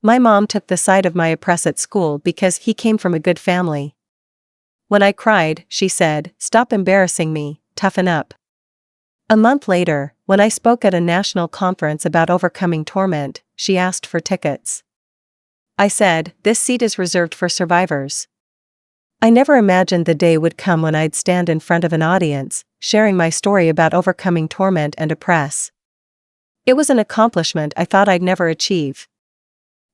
My mom took the side of my Oppress at school because he came from a good family. When I cried, she said, "Stop embarrassing me, toughen up." A month later, when I spoke at a national conference about overcoming torment, she asked for tickets. I said, "This seat is reserved for survivors." I never imagined the day would come when I'd stand in front of an audience, sharing my story about overcoming torment and oppress. It was an accomplishment I thought I'd never achieve.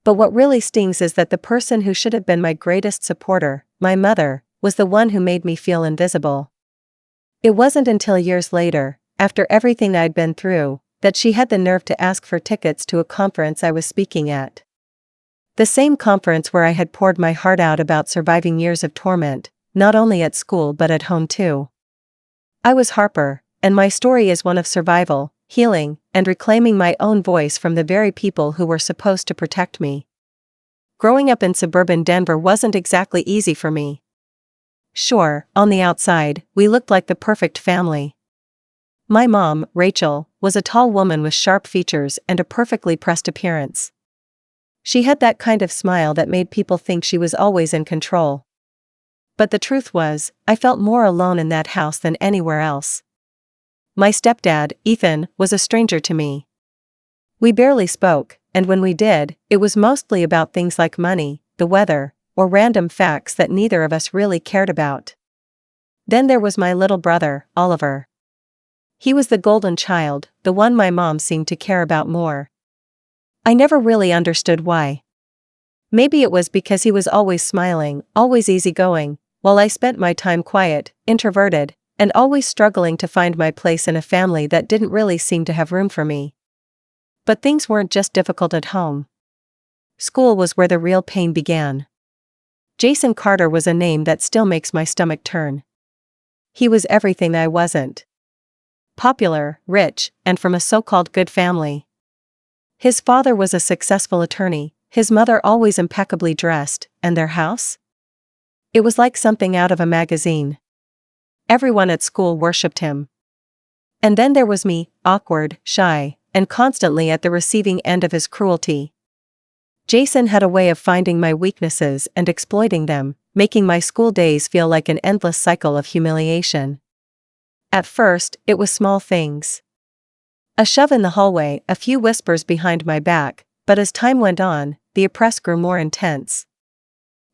But what really stings is that the person who should have been my greatest supporter, my mother, was the one who made me feel invisible. It wasn't until years later, after everything I'd been through, that she had the nerve to ask for tickets to a conference I was speaking at. The same conference where I had poured my heart out about surviving years of torment, not only at school but at home too. I was Harper, and my story is one of survival, healing, and reclaiming my own voice from the very people who were supposed to protect me. Growing up in suburban Denver wasn't exactly easy for me. Sure, on the outside, we looked like the perfect family. My mom, Rachel, was a tall woman with sharp features and a perfectly pressed appearance. She had that kind of smile that made people think she was always in control. But the truth was, I felt more alone in that house than anywhere else. My stepdad, Ethan, was a stranger to me. We barely spoke, and when we did, it was mostly about things like money, the weather, or random facts that neither of us really cared about. Then there was my little brother, Oliver. He was the golden child, the one my mom seemed to care about more. I never really understood why. Maybe it was because he was always smiling, always easygoing, while I spent my time quiet, introverted, and always struggling to find my place in a family that didn't really seem to have room for me. But things weren't just difficult at home. School was where the real pain began. Jason Carter was a name that still makes my stomach turn. He was everything I wasn't. Popular, rich, and from a so-called good family. His father was a successful attorney, his mother always impeccably dressed, and their house? It was like something out of a magazine. Everyone at school worshipped him. And then there was me, awkward, shy, and constantly at the receiving end of his cruelty. Jason had a way of finding my weaknesses and exploiting them, making my school days feel like an endless cycle of humiliation. At first, it was small things. A shove in the hallway, a few whispers behind my back, but as time went on, the oppress grew more intense.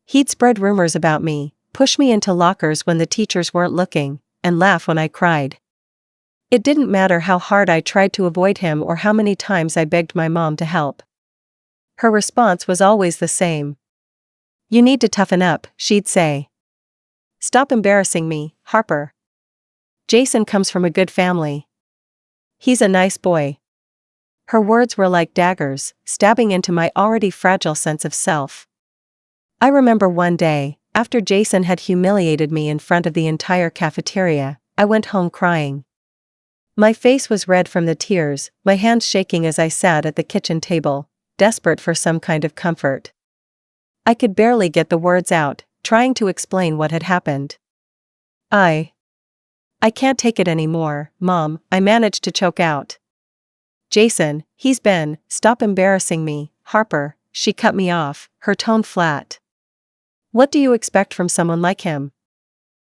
He'd spread rumors about me, push me into lockers when the teachers weren't looking, and laugh when I cried. It didn't matter how hard I tried to avoid him or how many times I begged my mom to help. Her response was always the same. "You need to toughen up," she'd say. "Stop embarrassing me, Harper. Jason comes from a good family. He's a nice boy." Her words were like daggers, stabbing into my already fragile sense of self. I remember one day, after Jason had humiliated me in front of the entire cafeteria, I went home crying. My face was red from the tears, my hands shaking as I sat at the kitchen table, desperate for some kind of comfort. I could barely get the words out, trying to explain what had happened. I can't take it anymore, Mom," I managed to choke out. "Jason, stop embarrassing me, Harper," she cut me off, her tone flat. "What do you expect from someone like him?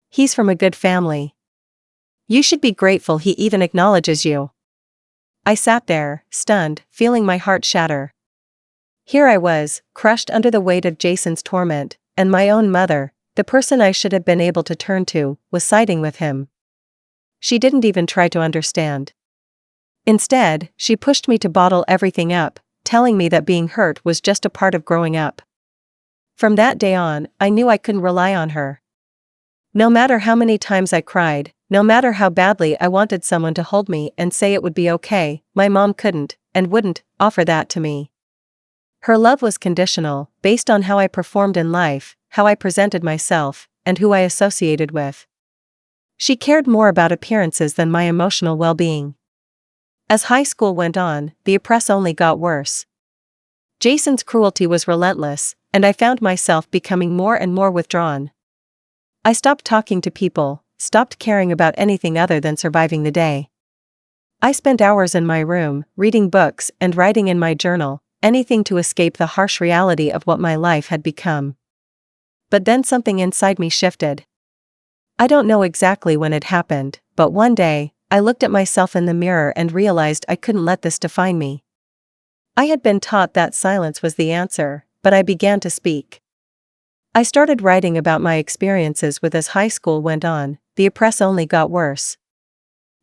He's from a good family. You should be grateful he even acknowledges you." I sat there, stunned, feeling my heart shatter. Here I was, crushed under the weight of Jason's torment, and my own mother, the person I should have been able to turn to, was siding with him. She didn't even try to understand. Instead, she pushed me to bottle everything up, telling me that being hurt was just a part of growing up. From that day on, I knew I couldn't rely on her. No matter how many times I cried, no matter how badly I wanted someone to hold me and say it would be okay, my mom couldn't, and wouldn't, offer that to me. Her love was conditional, based on how I performed in life, how I presented myself, and who I associated with. She cared more about appearances than my emotional well-being. As high school went on, the oppress only got worse. Jason's cruelty was relentless, and I found myself becoming more and more withdrawn. I stopped talking to people, stopped caring about anything other than surviving the day. I spent hours in my room, reading books and writing in my journal, anything to escape the harsh reality of what my life had become. But then something inside me shifted. I don't know exactly when it happened, but one day, I looked at myself in the mirror and realized I couldn't let this define me. I had been taught that silence was the answer, but I began to speak. I started writing about my experiences with as high school went on. The Oppress only got worse.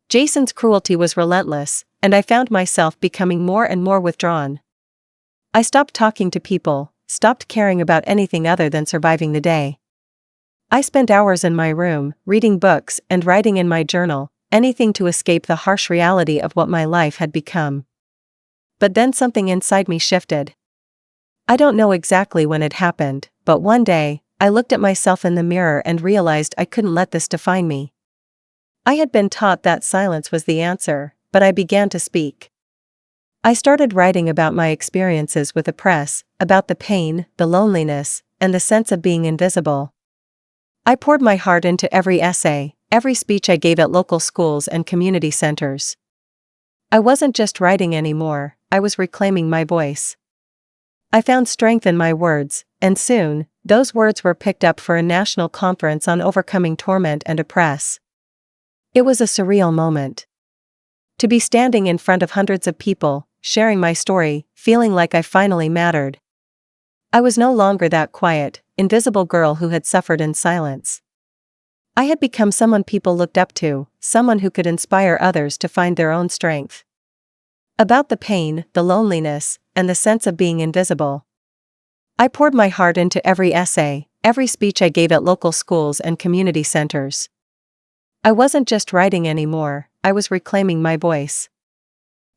Jason's cruelty was relentless, and I found myself becoming more and more withdrawn. I stopped talking to people, stopped caring about anything other than surviving the day. I spent hours in my room, reading books and writing in my journal, anything to escape the harsh reality of what my life had become. But then something inside me shifted. I don't know exactly when it happened, but one day, I looked at myself in the mirror and realized I couldn't let this define me. I had been taught that silence was the answer, but I began to speak. I started writing about my experiences with Oppress, about the pain, the loneliness, and the sense of being invisible. I poured my heart into every essay, every speech I gave at local schools and community centers. I wasn't just writing anymore, I was reclaiming my voice. I found strength in my words, and soon, those words were picked up for a national conference on overcoming torment and oppress. It was a surreal moment. To be standing in front of hundreds of people, sharing my story, feeling like I finally mattered. I was no longer that quiet, invisible girl who had suffered in silence. I had become someone people looked up to, someone who could inspire others to find their own strength. About the pain, the loneliness, and the sense of being invisible. I poured my heart into every essay, every speech I gave at local schools and community centers. I wasn't just writing anymore, I was reclaiming my voice.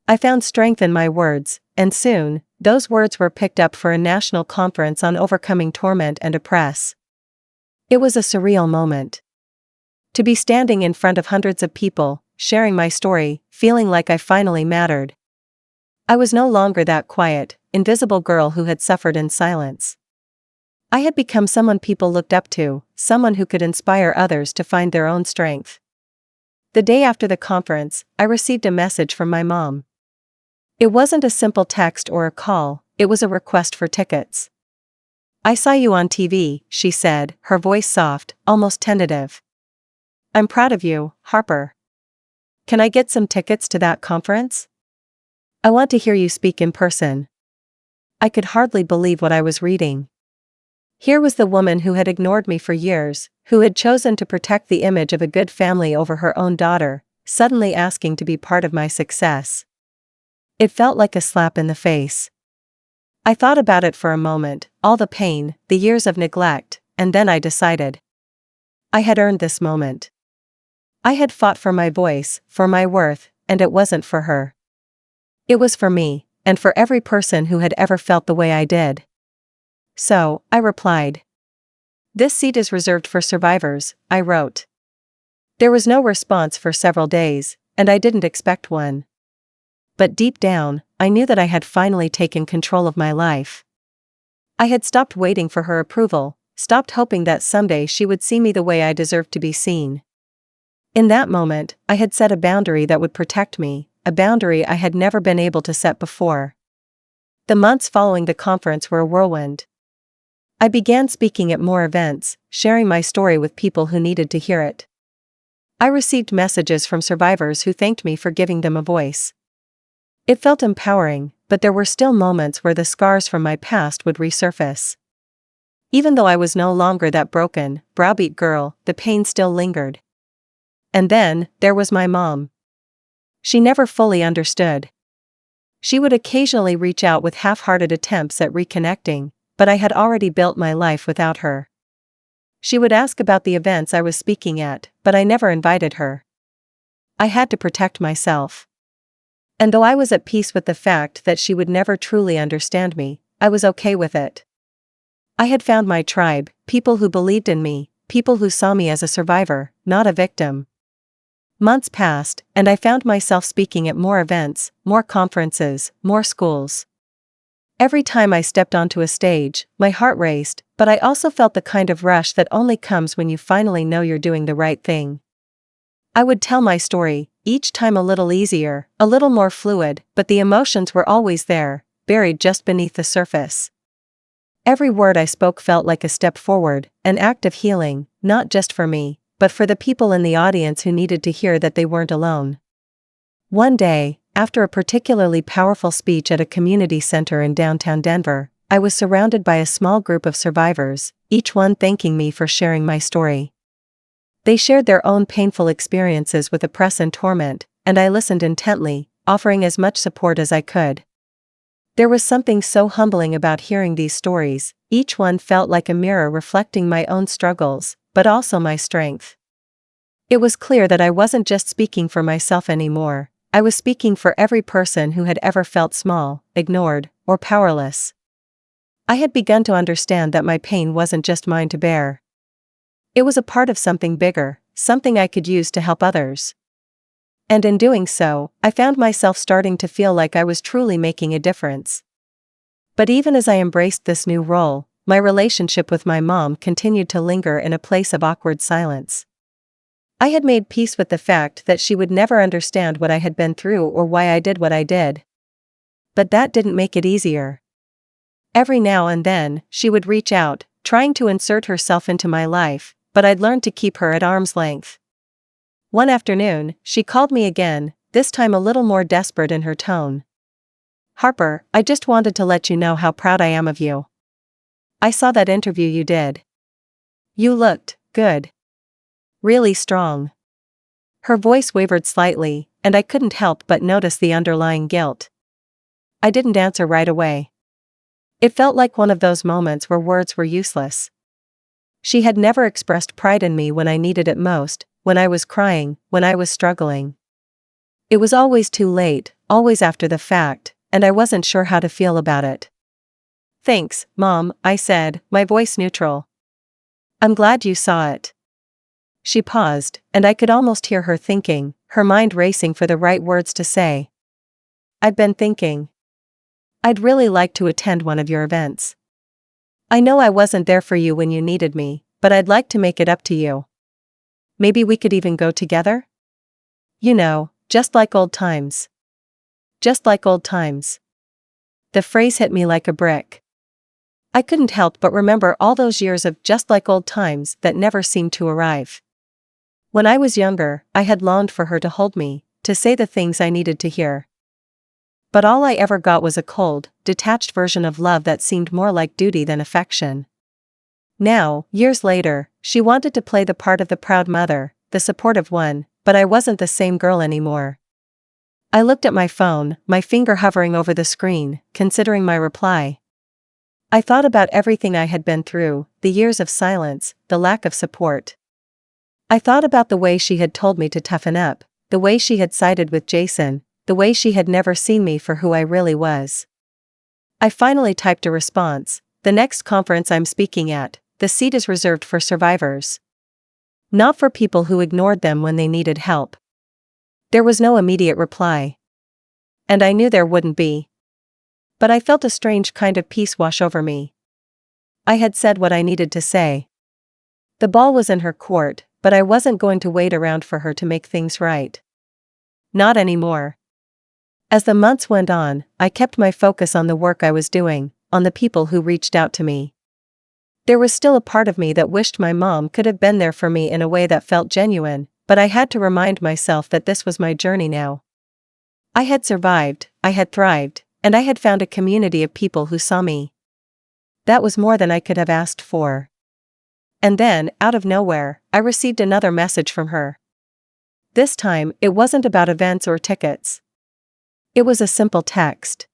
I found strength in my words, and soon, those words were picked up for a national conference on overcoming torment and oppress. It was a surreal moment. To be standing in front of hundreds of people, sharing my story, feeling like I finally mattered. I was no longer that quiet, invisible girl who had suffered in silence. I had become someone people looked up to, someone who could inspire others to find their own strength. The day after the conference, I received a message from my mom. It wasn't a simple text or a call, it was a request for tickets. "I saw you on TV," she said, her voice soft, almost tentative. "I'm proud of you, Harper. Can I get some tickets to that conference? I want to hear you speak in person." I could hardly believe what I was reading. Here was the woman who had ignored me for years, who had chosen to protect the image of a good family over her own daughter, suddenly asking to be part of my success. It felt like a slap in the face. I thought about it for a moment, all the pain, the years of neglect, and then I decided. I had earned this moment. I had fought for my voice, for my worth, and it wasn't for her. It was for me, and for every person who had ever felt the way I did. So, I replied. "This seat is reserved for survivors," I wrote. There was no response for several days, and I didn't expect one. But deep down, I knew that I had finally taken control of my life. I had stopped waiting for her approval, stopped hoping that someday she would see me the way I deserved to be seen. In that moment, I had set a boundary that would protect me, a boundary I had never been able to set before. The months following the conference were a whirlwind. I began speaking at more events, sharing my story with people who needed to hear it. I received messages from survivors who thanked me for giving them a voice. It felt empowering, but there were still moments where the scars from my past would resurface. Even though I was no longer that broken, browbeat girl, the pain still lingered. And then, there was my mom. She never fully understood. She would occasionally reach out with half-hearted attempts at reconnecting, but I had already built my life without her. She would ask about the events I was speaking at, but I never invited her. I had to protect myself. And though I was at peace with the fact that she would never truly understand me, I was okay with it. I had found my tribe, people who believed in me, people who saw me as a survivor, not a victim. Months passed, and I found myself speaking at more events, more conferences, more schools. Every time I stepped onto a stage, my heart raced, but I also felt the kind of rush that only comes when you finally know you're doing the right thing. I would tell my story, each time a little easier, a little more fluid, but the emotions were always there, buried just beneath the surface. Every word I spoke felt like a step forward, an act of healing, not just for me, but for the people in the audience who needed to hear that they weren't alone. One day, after a particularly powerful speech at a community center in downtown Denver, I was surrounded by a small group of survivors, each one thanking me for sharing my story. They shared their own painful experiences with Oppress and Torment, and I listened intently, offering as much support as I could. There was something so humbling about hearing these stories. Each one felt like a mirror reflecting my own struggles, but also my strength. It was clear that I wasn't just speaking for myself anymore. I was speaking for every person who had ever felt small, ignored, or powerless. I had begun to understand that my pain wasn't just mine to bear. It was a part of something bigger, something I could use to help others. And in doing so, I found myself starting to feel like I was truly making a difference. But even as I embraced this new role, my relationship with my mom continued to linger in a place of awkward silence. I had made peace with the fact that she would never understand what I had been through or why I did what I did. But that didn't make it easier. Every now and then, she would reach out, trying to insert herself into my life, but I'd learned to keep her at arm's length. One afternoon, she called me again, this time a little more desperate in her tone. "Harper, I just wanted to let you know how proud I am of you. I saw that interview you did. You looked good. Really strong." Her voice wavered slightly, and I couldn't help but notice the underlying guilt. I didn't answer right away. It felt like one of those moments where words were useless. She had never expressed pride in me when I needed it most, when I was crying, when I was struggling. It was always too late, always after the fact, and I wasn't sure how to feel about it. "Thanks, Mom," I said, my voice neutral. "I'm glad you saw it." She paused, and I could almost hear her thinking, her mind racing for the right words to say. "I'd been thinking. I'd really like to attend one of your events. I know I wasn't there for you when you needed me, but I'd like to make it up to you. Maybe we could even go together? You know, just like old times." Just like old times. The phrase hit me like a brick. I couldn't help but remember all those years of just like old times that never seemed to arrive. When I was younger, I had longed for her to hold me, to say the things I needed to hear. But all I ever got was a cold, detached version of love that seemed more like duty than affection. Now, years later, she wanted to play the part of the proud mother, the supportive one, but I wasn't the same girl anymore. I looked at my phone, my finger hovering over the screen, considering my reply. I thought about everything I had been through, the years of silence, the lack of support. I thought about the way she had told me to toughen up, the way she had sided with Jason, the way she had never seen me for who I really was. I finally typed a response: "The next conference I'm speaking at, the seat is reserved for survivors. Not for people who ignored them when they needed help." There was no immediate reply. And I knew there wouldn't be. But I felt a strange kind of peace wash over me. I had said what I needed to say. The ball was in her court, but I wasn't going to wait around for her to make things right. Not anymore. As the months went on, I kept my focus on the work I was doing, on the people who reached out to me. There was still a part of me that wished my mom could have been there for me in a way that felt genuine, but I had to remind myself that this was my journey now. I had survived, I had thrived, and I had found a community of people who saw me. That was more than I could have asked for. And then, out of nowhere, I received another message from her. This time, it wasn't about events or tickets. It was a simple text.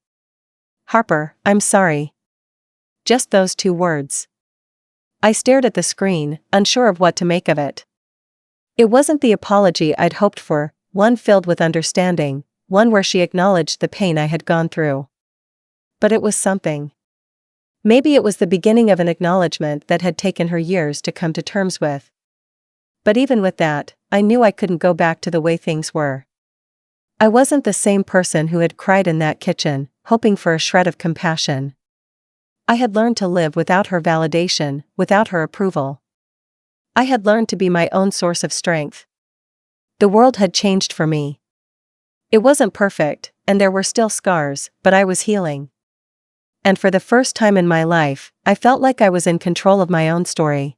"Harper, I'm sorry." Just those two words. I stared at the screen, unsure of what to make of it. It wasn't the apology I'd hoped for, one filled with understanding, one where she acknowledged the pain I had gone through. But it was something. Maybe it was the beginning of an acknowledgement that had taken her years to come to terms with. But even with that, I knew I couldn't go back to the way things were. I wasn't the same person who had cried in that kitchen, hoping for a shred of compassion. I had learned to live without her validation, without her approval. I had learned to be my own source of strength. The world had changed for me. It wasn't perfect, and there were still scars, but I was healing. and for the first time in my life, I felt like I was in control of my own story.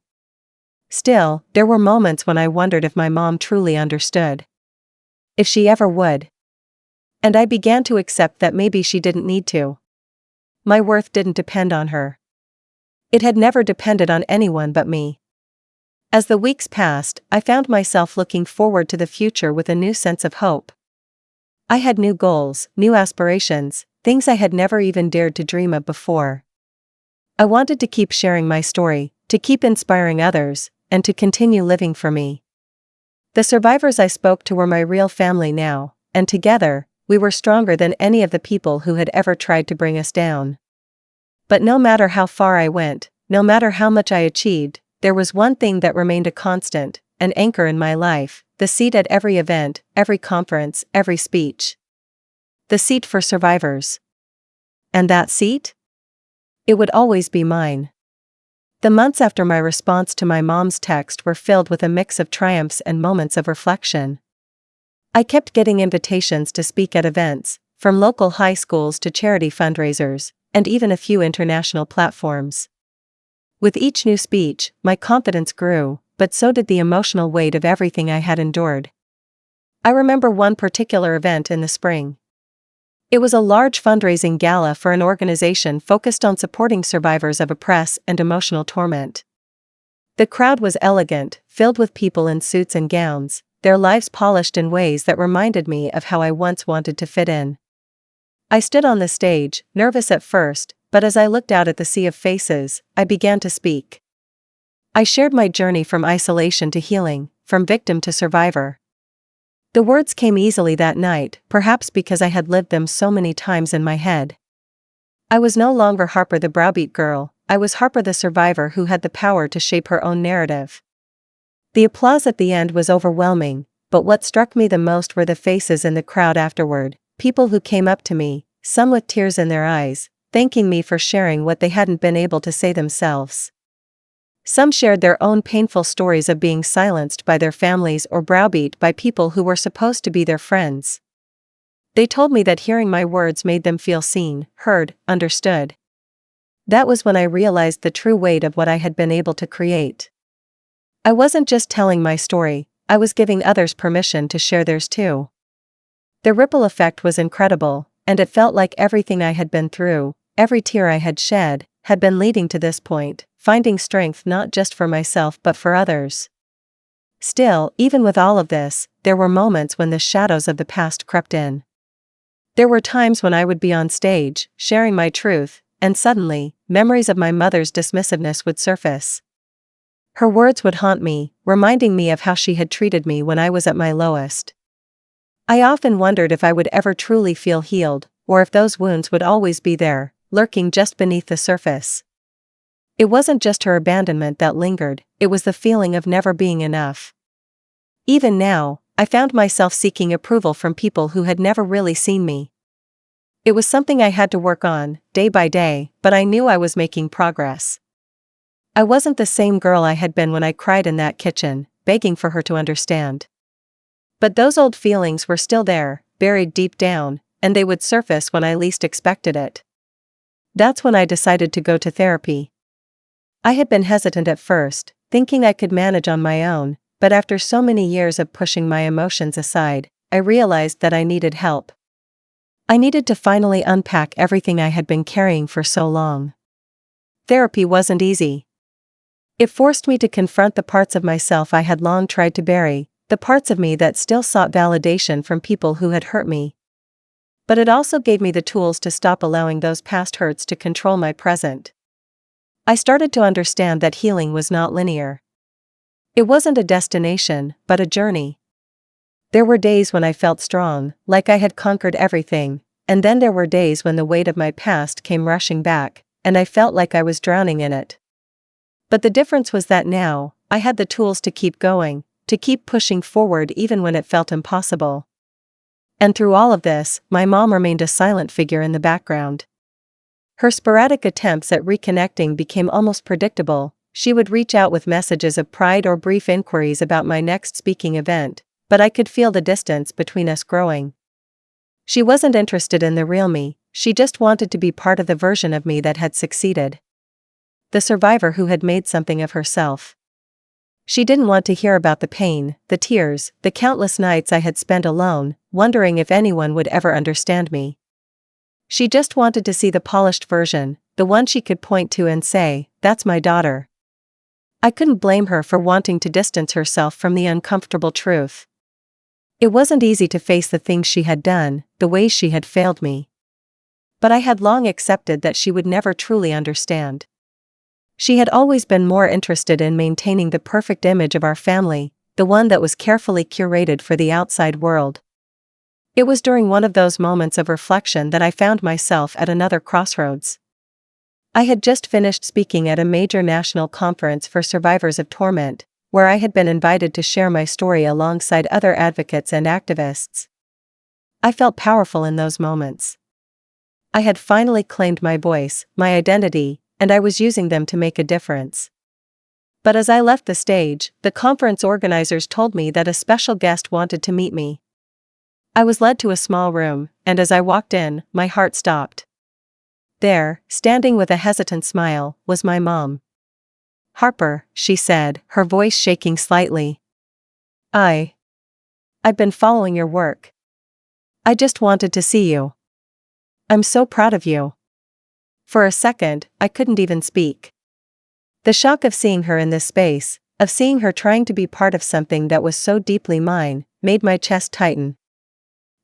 Still, there were moments when I wondered if my mom truly understood. If she ever would. And I began to accept that maybe she didn't need to. My worth didn't depend on her. It had never depended on anyone but me. As the weeks passed, I found myself looking forward to the future with a new sense of hope. I had new goals, new aspirations, things I had never even dared to dream of before. I wanted to keep sharing my story, to keep inspiring others, and to continue living for me. The survivors I spoke to were my real family now, and together, we were stronger than any of the people who had ever tried to bring us down. But no matter how far I went, no matter how much I achieved, there was one thing that remained a constant, an anchor in my life, the seat at every event, every conference, every speech. The seat for survivors. And that seat? It would always be mine. The months after my response to my mom's text were filled with a mix of triumphs and moments of reflection. I kept getting invitations to speak at events, from local high schools to charity fundraisers, and even a few international platforms. With each new speech, my confidence grew, but so did the emotional weight of everything I had endured. I remember one particular event in the spring. It was a large fundraising gala for an organization focused on supporting survivors of oppress and emotional torment. The crowd was elegant, filled with people in suits and gowns, their lives polished in ways that reminded me of how I once wanted to fit in. I stood on the stage, nervous at first, but as I looked out at the sea of faces, I began to speak. I shared my journey from isolation to healing, from victim to survivor. The words came easily that night, perhaps because I had lived them so many times in my head. I was no longer Harper the browbeat girl, I was Harper the survivor who had the power to shape her own narrative. The applause at the end was overwhelming, but what struck me the most were the faces in the crowd afterward, people who came up to me, some with tears in their eyes, thanking me for sharing what they hadn't been able to say themselves. Some shared their own painful stories of being silenced by their families or browbeat by people who were supposed to be their friends. They told me that hearing my words made them feel seen, heard, understood. That was when I realized the true weight of what I had been able to create. I wasn't just telling my story, I was giving others permission to share theirs too. The ripple effect was incredible, and it felt like everything I had been through, every tear I had shed, had been leading to this point, finding strength not just for myself but for others. Still, even with all of this, there were moments when the shadows of the past crept in. There were times when I would be on stage, sharing my truth, and suddenly, memories of my mother's dismissiveness would surface. Her words would haunt me, reminding me of how she had treated me when I was at my lowest. I often wondered if I would ever truly feel healed, or if those wounds would always be there, lurking just beneath the surface. It wasn't just her abandonment that lingered, it was the feeling of never being enough. Even now, I found myself seeking approval from people who had never really seen me. It was something I had to work on, day by day, but I knew I was making progress. I wasn't the same girl I had been when I cried in that kitchen, begging for her to understand. But those old feelings were still there, buried deep down, and they would surface when I least expected it. That's when I decided to go to therapy. I had been hesitant at first, thinking I could manage on my own, but after so many years of pushing my emotions aside, I realized that I needed help. I needed to finally unpack everything I had been carrying for so long. Therapy wasn't easy. It forced me to confront the parts of myself I had long tried to bury, the parts of me that still sought validation from people who had hurt me. But it also gave me the tools to stop allowing those past hurts to control my present. I started to understand that healing was not linear. It wasn't a destination, but a journey. There were days when I felt strong, like I had conquered everything, and then there were days when the weight of my past came rushing back, and I felt like I was drowning in it. But the difference was that now, I had the tools to keep going, to keep pushing forward even when it felt impossible. And through all of this, my mom remained a silent figure in the background. Her sporadic attempts at reconnecting became almost predictable. She would reach out with messages of pride or brief inquiries about my next speaking event, but I could feel the distance between us growing. She wasn't interested in the real me, she just wanted to be part of the version of me that had succeeded. The survivor who had made something of herself. She didn't want to hear about the pain, the tears, the countless nights I had spent alone, wondering if anyone would ever understand me. She just wanted to see the polished version, the one she could point to and say, "That's my daughter." I couldn't blame her for wanting to distance herself from the uncomfortable truth. It wasn't easy to face the things she had done, the ways she had failed me. But I had long accepted that she would never truly understand. She had always been more interested in maintaining the perfect image of our family, the one that was carefully curated for the outside world. It was during one of those moments of reflection that I found myself at another crossroads. I had just finished speaking at a major national conference for survivors of torment, where I had been invited to share my story alongside other advocates and activists. I felt powerful in those moments. I had finally claimed my voice, my identity, and I was using them to make a difference. But as I left the stage, the conference organizers told me that a special guest wanted to meet me. I was led to a small room, and as I walked in, my heart stopped. There, standing with a hesitant smile, was my mom. "Harper," she said, her voice shaking slightly. I've been following your work. I just wanted to see you. I'm so proud of you." For a second, I couldn't even speak. The shock of seeing her in this space, of seeing her trying to be part of something that was so deeply mine, made my chest tighten.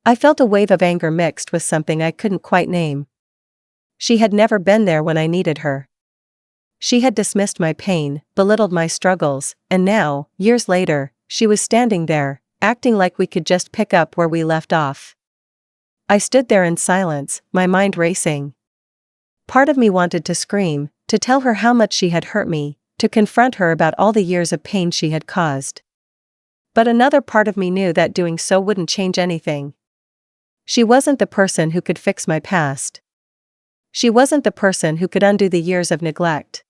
I felt a wave of anger mixed with something I couldn't quite name. She had never been there when I needed her. She had dismissed my pain, belittled my struggles, and now, years later, she was standing there, acting like we could just pick up where we left off. I stood there in silence, my mind racing. Part of me wanted to scream, to tell her how much she had hurt me, to confront her about all the years of pain she had caused. But another part of me knew that doing so wouldn't change anything. She wasn't the person who could fix my past. She wasn't the person who could undo the years of neglect.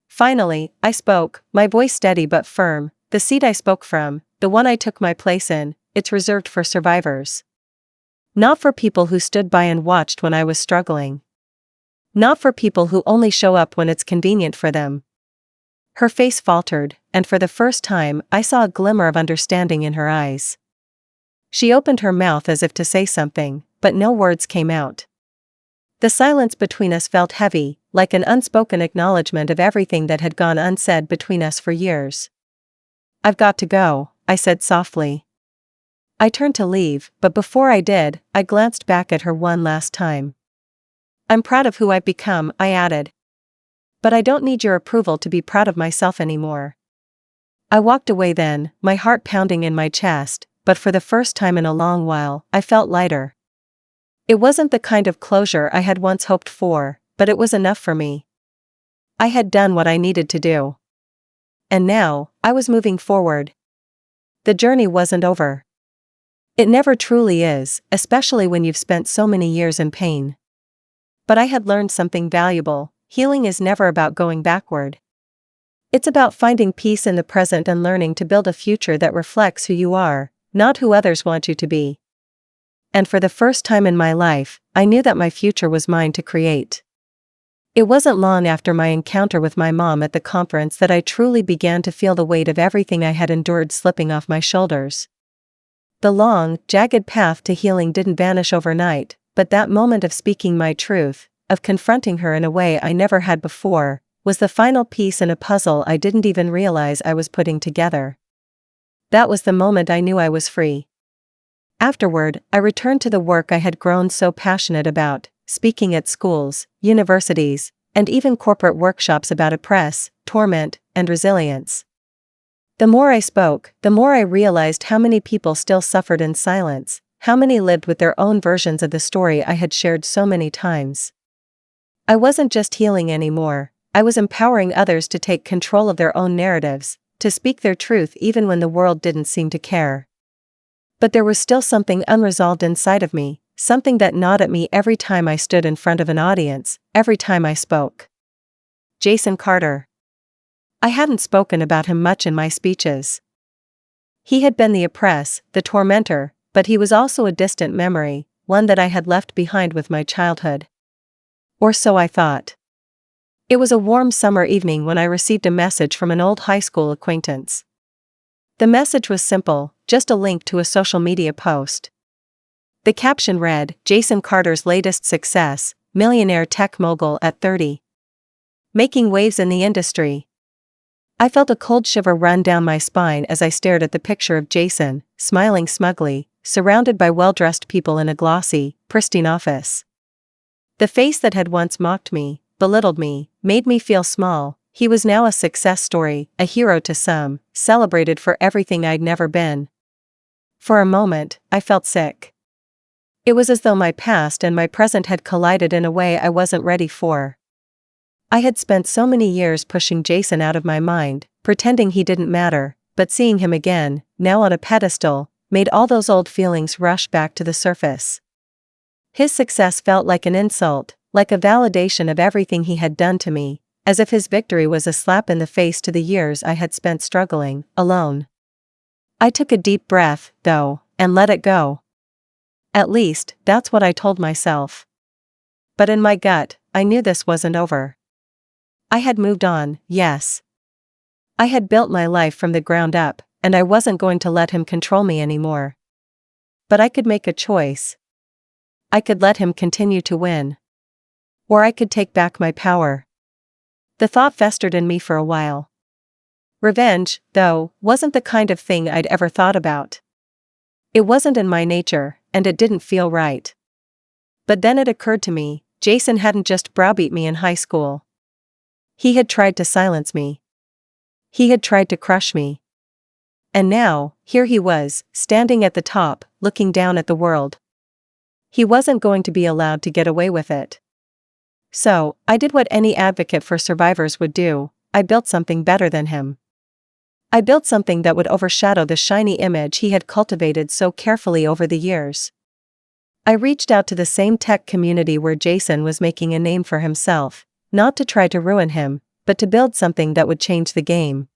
Finally, I spoke, my voice steady but firm. "The seat I spoke from, the one I took my place in, it's reserved for survivors. Not for people who stood by and watched when I was struggling. Not for people who only show up when it's convenient for them." Her face faltered, and for the first time I saw a glimmer of understanding in her eyes. She opened her mouth as if to say something, but no words came out. The silence between us felt heavy, like an unspoken acknowledgement of everything that had gone unsaid between us for years. "I've got to go," I said softly. I turned to leave, but before I did, I glanced back at her one last time. "I'm proud of who I've become," I added. "But I don't need your approval to be proud of myself anymore." I walked away then, my heart pounding in my chest, but for the first time in a long while, I felt lighter. It wasn't the kind of closure I had once hoped for, but it was enough for me. I had done what I needed to do. And now, I was moving forward. The journey wasn't over. It never truly is, especially when you've spent so many years in pain. But I had learned something valuable: healing is never about going backward. It's about finding peace in the present and learning to build a future that reflects who you are, not who others want you to be. And for the first time in my life, I knew that my future was mine to create. It wasn't long after my encounter with my mom at the conference that I truly began to feel the weight of everything I had endured slipping off my shoulders. The long, jagged path to healing didn't vanish overnight, but that moment of speaking my truth, of confronting her in a way I never had before, was the final piece in a puzzle I didn't even realize I was putting together. That was the moment I knew I was free. Afterward, I returned to the work I had grown so passionate about, speaking at schools, universities, and even corporate workshops about oppress, torment, and resilience. The more I spoke, the more I realized how many people still suffered in silence, how many lived with their own versions of the story I had shared so many times. I wasn't just healing anymore, I was empowering others to take control of their own narratives, to speak their truth even when the world didn't seem to care. But there was still something unresolved inside of me, something that gnawed at me every time I stood in front of an audience, every time I spoke. Jason Carter. I hadn't spoken about him much in my speeches. He had been the oppress, the tormentor, but he was also a distant memory, one that I had left behind with my childhood. Or so I thought. It was a warm summer evening when I received a message from an old high school acquaintance. The message was simple, just a link to a social media post. The caption read, "Jason Carter's latest success, millionaire tech mogul at 30. Making waves in the industry." I felt a cold shiver run down my spine as I stared at the picture of Jason, smiling smugly, surrounded by well-dressed people in a glossy, pristine office. The face that had once mocked me, belittled me, made me feel small. He was now a success story, a hero to some, celebrated for everything I'd never been. For a moment, I felt sick. It was as though my past and my present had collided in a way I wasn't ready for. I had spent so many years pushing Jason out of my mind, pretending he didn't matter, but seeing him again, now on a pedestal, made all those old feelings rush back to the surface. His success felt like an insult, like a validation of everything he had done to me, as if his victory was a slap in the face to the years I had spent struggling, alone. I took a deep breath, though, and let it go. At least, that's what I told myself. But in my gut, I knew this wasn't over. I had moved on, yes. I had built my life from the ground up, and I wasn't going to let him control me anymore. But I could make a choice. I could let him continue to win. Or I could take back my power. The thought festered in me for a while. Revenge, though, wasn't the kind of thing I'd ever thought about. It wasn't in my nature, and it didn't feel right. But then it occurred to me, Jason hadn't just browbeat me in high school. He had tried to silence me. He had tried to crush me. And now, here he was, standing at the top, looking down at the world. He wasn't going to be allowed to get away with it. So, I did what any advocate for survivors would do. I built something better than him. I built something that would overshadow the shiny image he had cultivated so carefully over the years. I reached out to the same tech community where Jason was making a name for himself, not to try to ruin him, but to build something that would change the game.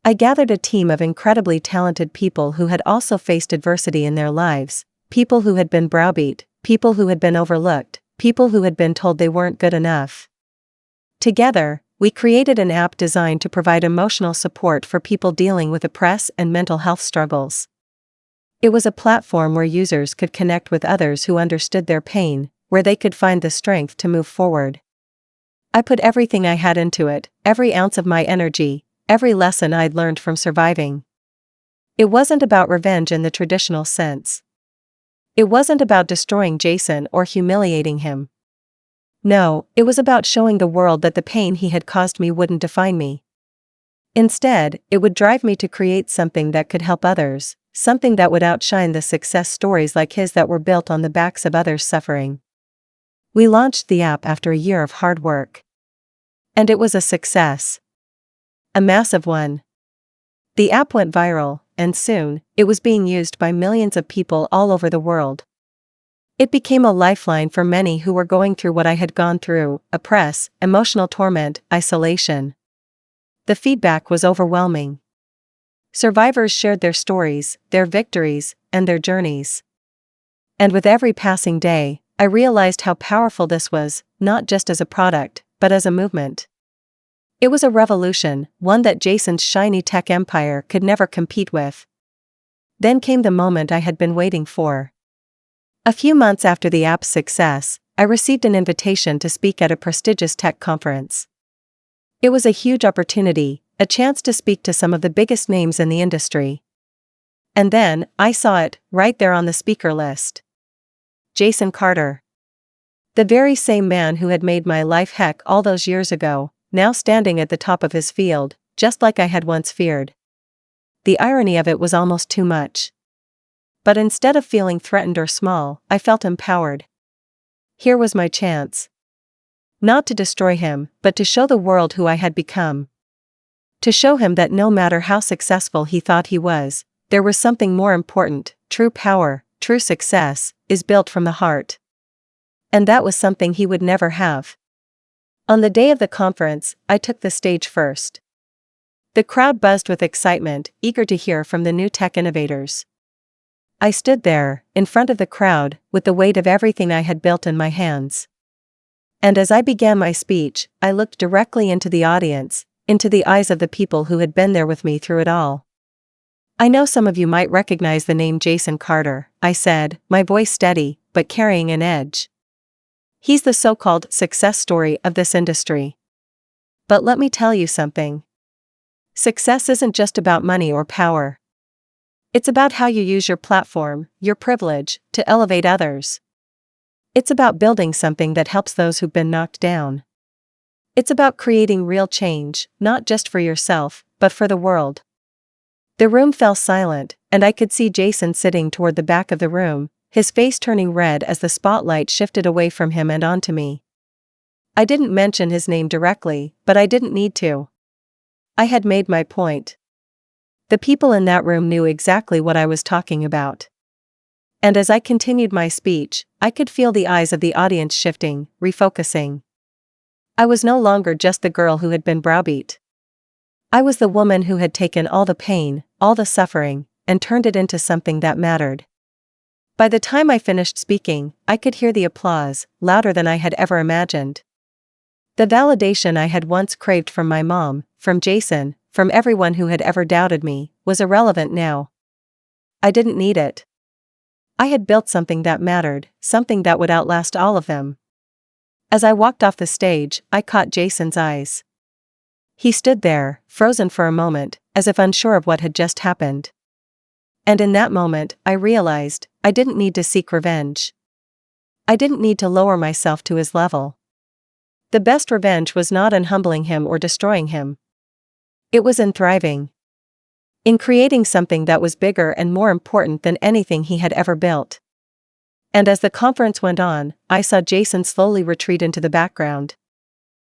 I gathered a team of incredibly talented people who had also faced adversity in their lives, people who had been browbeat, people who had been overlooked, people who had been told they weren't good enough. Together, we created an app designed to provide emotional support for people dealing with Oppress and mental health struggles. It was a platform where users could connect with others who understood their pain, where they could find the strength to move forward. I put everything I had into it, every ounce of my energy, every lesson I'd learned from surviving. It wasn't about revenge in the traditional sense. It wasn't about destroying Jason or humiliating him. No, it was about showing the world that the pain he had caused me wouldn't define me. Instead, it would drive me to create something that could help others, something that would outshine the success stories like his that were built on the backs of others suffering. We launched the app after a year of hard work. And it was a success. A massive one. The app went viral, and soon, it was being used by millions of people all over the world. It became a lifeline for many who were going through what I had gone through: oppress, emotional torment, isolation. The feedback was overwhelming. Survivors shared their stories, their victories, and their journeys. And with every passing day, I realized how powerful this was, not just as a product, but as a movement. It was a revolution, one that Jason's shiny tech empire could never compete with. Then came the moment I had been waiting for. A few months after the app's success, I received an invitation to speak at a prestigious tech conference. It was a huge opportunity, a chance to speak to some of the biggest names in the industry. And then, I saw it, right there on the speaker list. Jason Carter. The very same man who had made my life heck all those years ago, now standing at the top of his field, just like I had once feared. The irony of it was almost too much. But instead of feeling threatened or small, I felt empowered. Here was my chance. Not to destroy him, but to show the world who I had become. To show him that no matter how successful he thought he was, there was something more important. True power, true success, is built from the heart. And that was something he would never have. On the day of the conference, I took the stage first. The crowd buzzed with excitement, eager to hear from the new tech innovators. I stood there, in front of the crowd, with the weight of everything I had built in my hands. And as I began my speech, I looked directly into the audience, into the eyes of the people who had been there with me through it all. I know some of you might recognize the name Jason Carter, I said, my voice steady, but carrying an edge. He's the so-called success story of this industry. But let me tell you something. Success isn't just about money or power. It's about how you use your platform, your privilege, to elevate others. It's about building something that helps those who've been knocked down. It's about creating real change, not just for yourself, but for the world. The room fell silent, and I could see Jason sitting toward the back of the room, his face turning red as the spotlight shifted away from him and onto me. I didn't mention his name directly, but I didn't need to. I had made my point. The people in that room knew exactly what I was talking about. And as I continued my speech, I could feel the eyes of the audience shifting, refocusing. I was no longer just the girl who had been browbeat. I was the woman who had taken all the pain, all the suffering, and turned it into something that mattered. By the time I finished speaking, I could hear the applause, louder than I had ever imagined. The validation I had once craved from my mom, from Jason, from everyone who had ever doubted me, was irrelevant now. I didn't need it. I had built something that mattered, something that would outlast all of them. As I walked off the stage, I caught Jason's eyes. He stood there, frozen for a moment, as if unsure of what had just happened. And in that moment, I realized, I didn't need to seek revenge. I didn't need to lower myself to his level. The best revenge was not in humbling him or destroying him. It was in thriving. In creating something that was bigger and more important than anything he had ever built. And as the conference went on, I saw Jason slowly retreat into the background.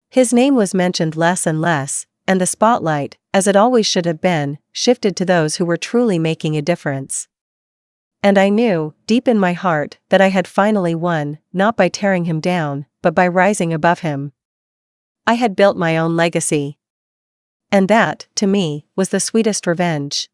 His name was mentioned less and less, and the spotlight, as it always should have been, shifted to those who were truly making a difference. And I knew, deep in my heart, that I had finally won, not by tearing him down, but by rising above him. I had built my own legacy. And that, to me, was the sweetest revenge.